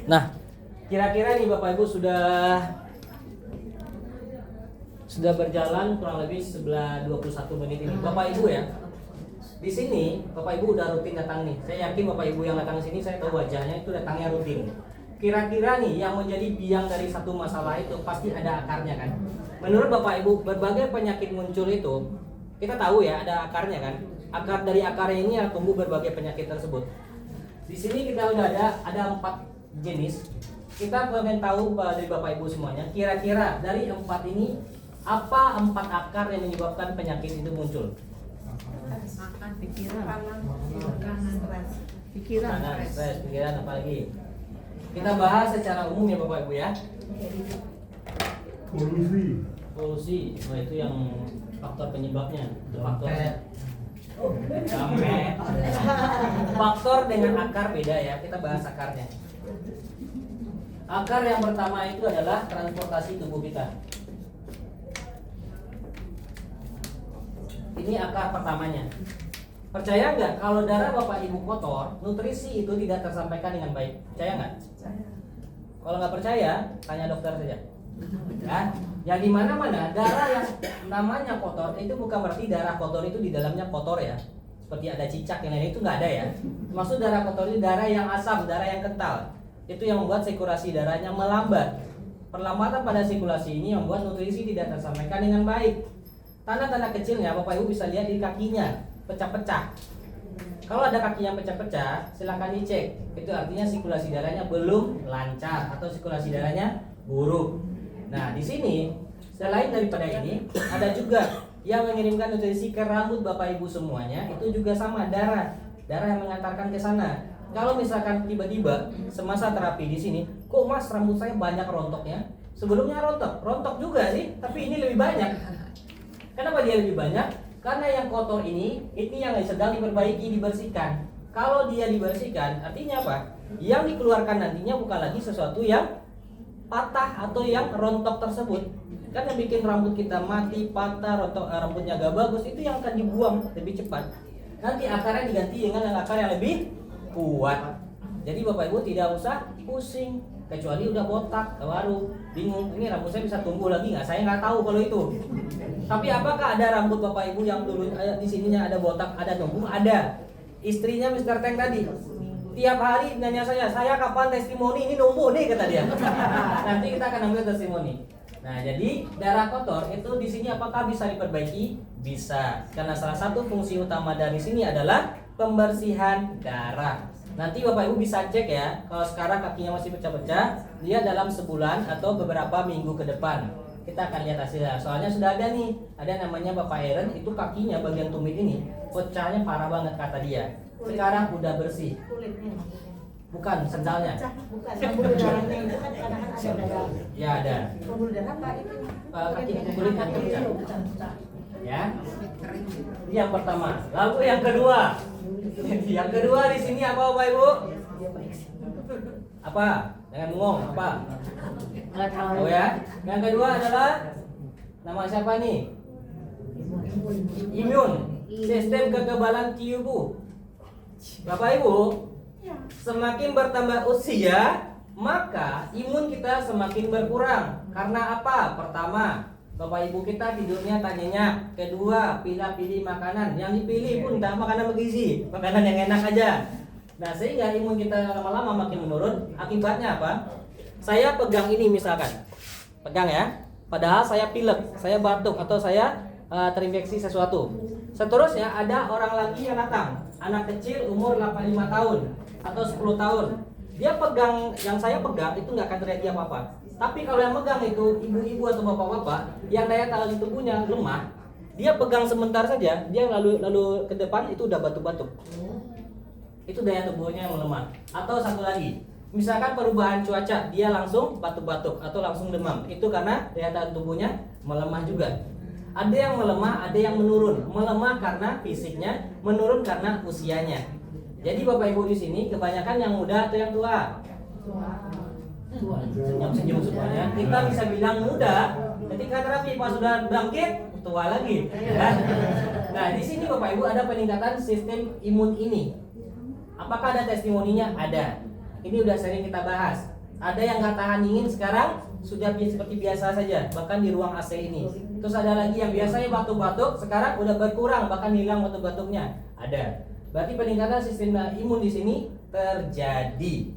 Nah, kira-kira nih Bapak Ibu sudah berjalan kurang lebih 21 menit ini. Bapak Ibu ya, di sini Bapak Ibu udah rutin datang nih. Saya yakin Bapak Ibu yang datang sini, saya tahu wajahnya itu datangnya rutin. Kira-kira nih yang menjadi biang dari satu masalah itu pasti ada akarnya kan. Menurut Bapak Ibu, berbagai penyakit muncul itu kita tahu ya ada akarnya kan. Akar dari akarnya ini yang tumbuh berbagai penyakit tersebut. Di sini kita udah ada 4 jenis. Kita pengen tahu dari Bapak Ibu semuanya, kira-kira dari 4 ini apa 4 akar yang menyebabkan penyakit itu muncul? Makan, pikiran, Stres, pikiran, apa lagi? Kita bahas secara umum ya Bapak Ibu ya. Polusi, nah itu yang faktor penyebabnya, itu faktornya. Faktor dengan akar beda ya, kita bahas akarnya. Akar yang pertama itu adalah transportasi tubuh kita. Ini akar pertamanya. Percaya nggak kalau darah Bapak Ibu kotor, nutrisi itu tidak tersampaikan dengan baik? Percaya nggak? Kalau nggak percaya, tanya dokter saja. Ya di mana-mana darah yang namanya kotor itu bukan berarti darah kotor itu di dalamnya kotor ya. Seperti ada cicak yang lain itu nggak ada ya. Maksud darah kotor itu darah yang asam, darah yang kental. Itu yang membuat sirkulasi darahnya melambat. Perlambatan pada sirkulasi ini membuat nutrisi tidak tersampaikan dengan baik. Tanda-tanda kecilnya Bapak Ibu bisa lihat di kakinya pecah-pecah. Kalau ada kakinya pecah-pecah, silakan dicek. Itu artinya sirkulasi darahnya belum lancar atau sirkulasi darahnya buruk. Nah, di sini selain daripada ini, ada juga yang mengirimkan nutrisi ke rambut Bapak Ibu semuanya. Itu juga sama darah yang mengantarkan ke sana. Kalau misalkan tiba-tiba semasa terapi di sini, kok Mas rambut saya banyak rontoknya? Sebelumnya rontok juga sih, tapi ini lebih banyak. Kenapa dia lebih banyak? Karena yang kotor ini yang sedang diperbaiki, dibersihkan. Kalau dia dibersihkan, artinya apa? Yang dikeluarkan nantinya bukan lagi sesuatu yang patah atau yang rontok tersebut. Kan yang bikin rambut kita mati, patah, rontok, rambutnya gak bagus, itu yang akan dibuang lebih cepat. Nanti akarnya diganti dengan akar yang lebih kuat. Jadi Bapak Ibu tidak usah pusing, kecuali udah botak baru bingung ini rambut saya bisa tumbuh lagi nggak? Saya nggak tahu kalau itu. Tapi apakah ada rambut Bapak Ibu yang dulu di sininya ada botak, ada tumbuh? Ada. Istrinya Mr. Tank tadi tiap hari nanya saya kapan testimoni ini numbuh nih kata dia. Nanti kita akan ambil testimoni. Nah, jadi darah kotor itu di sini apakah bisa diperbaiki? Bisa. Karena salah satu fungsi utama dari sini adalah pembersihan darah. Nanti Bapak Ibu bisa cek ya. Kalau sekarang kakinya masih pecah-pecah, dia dalam sebulan atau beberapa minggu ke depan kita akan lihat hasilnya. Soalnya sudah ada nih, ada namanya Bapak Aaron, itu kakinya bagian tumit ini pecahnya parah banget kata dia. Sekarang udah bersih. Bukan sendalnya. Bukan, pembuluh darahnya itu kan kadang-kadang ada darah. Ya ada. Pembuluh darah apa itu? Kaki kulit yang pecah. Pecah. Ya. Ini yang pertama. Lalu yang kedua. Yang kedua di sini apa Bapak Ibu? Apa? Jangan ngomong apa? Nggak tahu. Oh ya. Yang kedua adalah nama siapa nih? Imun. Sistem kekebalan tubuh. Bapak Ibu, semakin bertambah usia, maka imun kita semakin berkurang. Karena apa? Pertama, Bapak Ibu kita tidurnya tak nyenyak. Kedua, pilih makanan. Yang dipilih pun tak makanan bergizi, makanan yang enak aja. Nah, sehingga imun kita lama-lama makin menurun. Akibatnya apa? Saya pegang ini misalkan, pegang ya. Padahal saya pilek, saya batuk atau saya terinfeksi sesuatu. Seterusnya ada orang lagi yang datang, anak kecil umur 85 tahun atau 10 tahun. Dia pegang, yang saya pegang itu nggak akan terjadi apa-apa. Tapi kalau yang megang itu ibu-ibu atau bapak-bapak yang daya tahan tubuhnya lemah, dia pegang sebentar saja, dia lalu ke depan itu udah batuk-batuk. Itu daya tubuhnya yang melemah. Atau satu lagi, misalkan perubahan cuaca, dia langsung batuk-batuk atau langsung demam. Itu karena daya tahan tubuhnya melemah juga. Ada yang melemah, ada yang menurun. Melemah karena fisiknya, menurun karena usianya. Jadi Bapak Ibu di sini kebanyakan yang muda atau yang tua? Senyum-senyum semuanya. Kita bisa bilang muda, ketika terapi pas sudah bangkit, tua lagi. Nah, di sini Bapak Ibu ada peningkatan sistem imun ini. Apakah ada testimoninya? Ada. Ini udah sering kita bahas. Ada yang nggak tahan dingin sekarang sudah seperti biasa saja, bahkan di ruang AC ini. Terus ada lagi yang biasanya batuk-batuk, sekarang udah berkurang, bahkan hilang batuk-batuknya. Ada. Berarti peningkatan sistem imun di sini terjadi.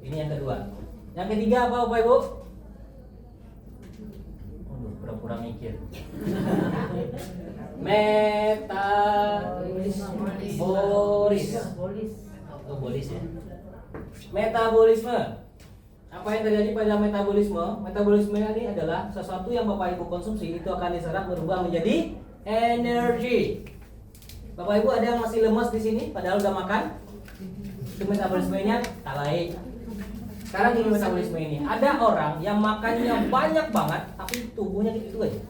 Ini yang kedua. Yang ketiga apa Bapak Ibu? Pura-pura mikir. Metabolis ya. Metabolisme. Apa yang terjadi pada metabolisme? Metabolisme ini adalah sesuatu yang Bapak Ibu konsumsi itu akan diserap berubah menjadi energi. Bapak Ibu ada yang masih lemas di sini padahal udah makan? Itu metabolismenya tak baik. Sekarang ini metabolisme ini. Ada orang yang makannya banyak banget tapi tubuhnya gitu aja.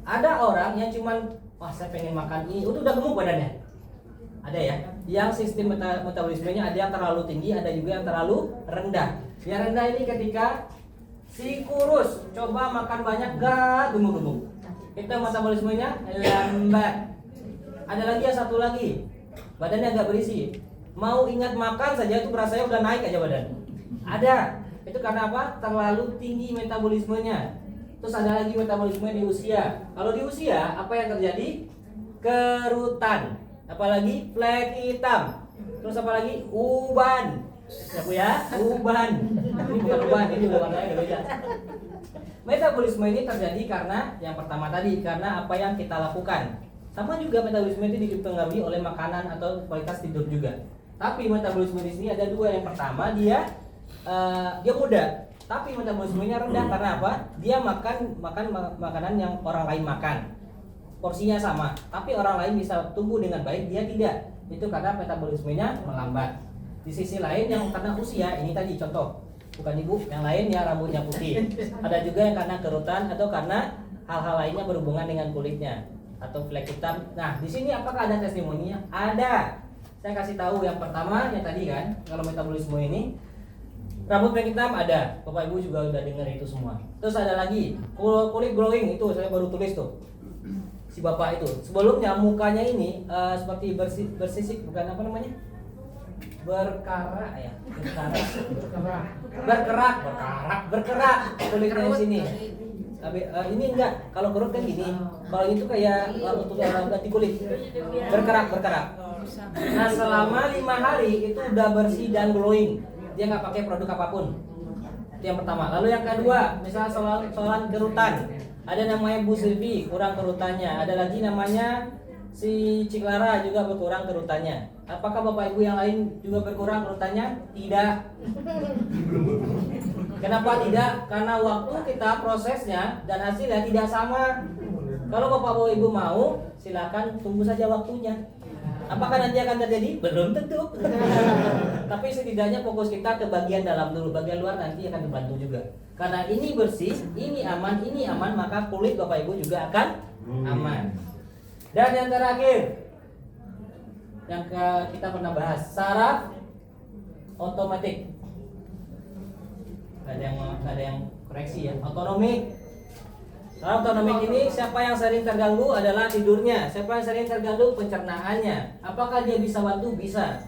Ada orang yang cuman wah saya pengen makan ini, itu udah gemuk badannya. Ada ya. Yang sistem metabolismenya ada yang terlalu tinggi, ada juga yang terlalu rendah. Yang rendah ini ketika si kurus coba makan banyak gak gemuk-gemuk. Itu metabolismenya lambat. Ada lagi yang satu lagi, badannya agak berisi. Mau ingat makan saja itu rasanya udah naik aja badan. Ada. Itu karena apa? Terlalu tinggi metabolismenya. Terus ada lagi metabolisme di usia. Kalau di usia apa yang terjadi? Kerutan. Apalagi flek hitam. Terus apa lagi? Uban. Ya Bu ya, uban. Ini bukan uban, ini warnanya beda. Metabolisme ini terjadi karena yang pertama tadi, karena apa yang kita lakukan. Sama juga metabolisme itu dipengaruhi oleh makanan atau kualitas tidur juga. Tapi metabolisme di sini ada dua. Yang pertama dia muda, tapi metabolismenya rendah karena apa? Dia makan makanan yang orang lain makan. Porsinya sama, tapi orang lain bisa tumbuh dengan baik, dia tidak. Itu karena metabolismenya melambat. Di sisi lain yang karena usia, ini tadi contoh, bukan ibu, yang lain ya rambutnya putih. Ada juga yang karena kerutan atau karena hal-hal lainnya berhubungan dengan kulitnya atau flek hitam. Nah, di sini apakah ada testimoninya? Ada. Saya kasih tahu yang pertama yang tadi kan, kalau metabolisme ini rambut flek hitam ada. Bapak Ibu juga udah dengar itu semua. Terus ada lagi kulit glowing, itu saya baru tulis tuh. Si Bapak itu. Sebelumnya mukanya ini seperti bersisik, bukan apa namanya? Berkerak kulitnya di sini. Tapi ini enggak, kalau kerut kan gini. Kalau itu kayak untuk ganti kulit. Berkerak. Nah, selama 5 hari itu udah bersih dan glowing. Dia nggak pakai produk apapun. Itu yang pertama. Lalu yang kedua, misalnya soal kerutan. Ada namanya Bu Silvi, kurang kerutannya. Ada lagi namanya si Ciklara juga berkurang kerutannya. Apakah Bapak Ibu yang lain juga berkurang kerutannya? Tidak. Kenapa tidak? Karena waktu kita prosesnya dan hasilnya tidak sama. Kalau Bapak Ibu mau, silakan tunggu saja waktunya. Apakah nanti akan terjadi? Belum tentu. Tapi setidaknya fokus kita ke bagian dalam dulu. Bagian luar nanti akan dibantu juga. Karena ini bersih, ini aman, maka kulit Bapak Ibu juga akan aman. Dan yang terakhir, yang kita pernah bahas, saraf otomatik. Gak ada yang koreksi ya. Otonomik. Saraf otonomik ini siapa yang sering terganggu adalah tidurnya. Siapa yang sering terganggu pencernaannya. Apakah dia bisa bantu? Bisa.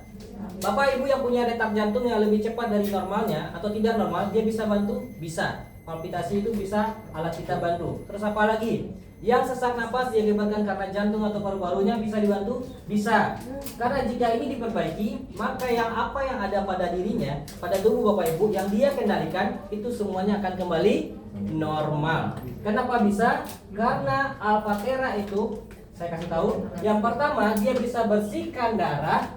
Bapak Ibu yang punya detak jantung yang lebih cepat dari normalnya atau tidak normal, dia bisa bantu? Bisa. Palpitasi itu bisa alat kita bantu. Terus apa lagi? Yang sesak napas diakibatkan karena jantung atau paru-parunya bisa dibantu? Bisa. Karena jika ini diperbaiki, maka apa yang ada pada dirinya, pada tubuh Bapak Ibu yang dia kendalikan, itu semuanya akan kembali normal. Kenapa bisa? Karena Alphatera itu, saya kasih tahu, yang pertama dia bisa bersihkan darah,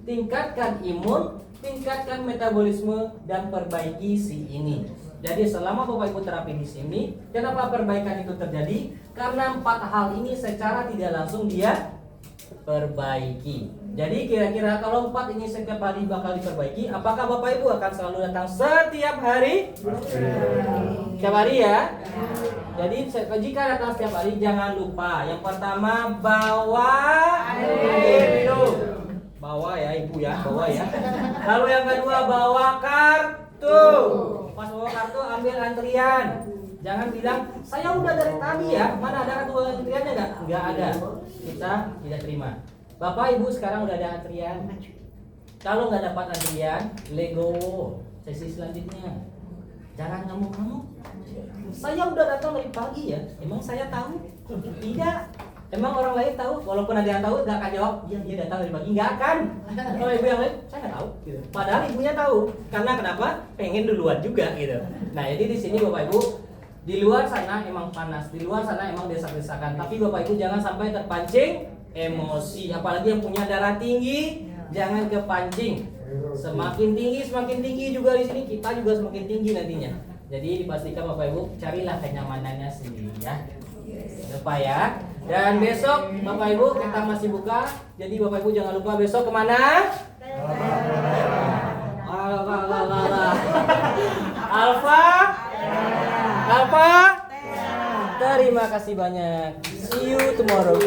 tingkatkan imun, tingkatkan metabolisme, dan perbaiki si ini. Jadi selama Bapak Ibu terapi di sini, kenapa perbaikan itu terjadi? Karena 4 hal ini secara tidak langsung dia perbaiki. Jadi kira-kira kalau 4 ini setiap hari bakal diperbaiki, apakah Bapak Ibu akan selalu datang setiap hari? Setiap hari ya. Jadi jika datang setiap hari jangan lupa, yang pertama bawa air minum. Bawa ya Ibu ya, bawa ya. Lalu yang kedua bawa kartu. Pas bawa kartu ambil antrian. Jangan bilang saya udah dari tadi ya. Mana ada kartu antriannya enggak? Enggak ada. Kita tidak terima. Bapak Ibu sekarang udah ada antrian. Kalau nggak dapat antrian, lego. Sesi selanjutnya, jangan ngamuk-ngamuk. Saya udah datang dari pagi ya, emang saya tahu? Tidak. Emang orang lain tahu? Walaupun ada yang tahu, gak akan jawab. Iya, dia datang dari pagi, nggak akan. Kalau ibu yang lain, saya nggak tahu. Gitu. Padahal ibunya tahu. Karena kenapa? Pengen duluan juga gitu. Nah, jadi di sini bapak ibu, di luar sana emang panas, di luar sana emang desak-desakan. Tapi bapak ibu jangan sampai terpancing emosi. Apalagi yang punya darah tinggi, jangan kepancing. Semakin tinggi juga di sini kita juga semakin tinggi nantinya. Jadi dipastikan bapak ibu carilah kenyamanannya sendiri ya. Lupa ya. Dan besok bapak ibu kita masih buka. Jadi bapak ibu jangan lupa besok kemana? Alfa. Terima kasih banyak. See you tomorrow.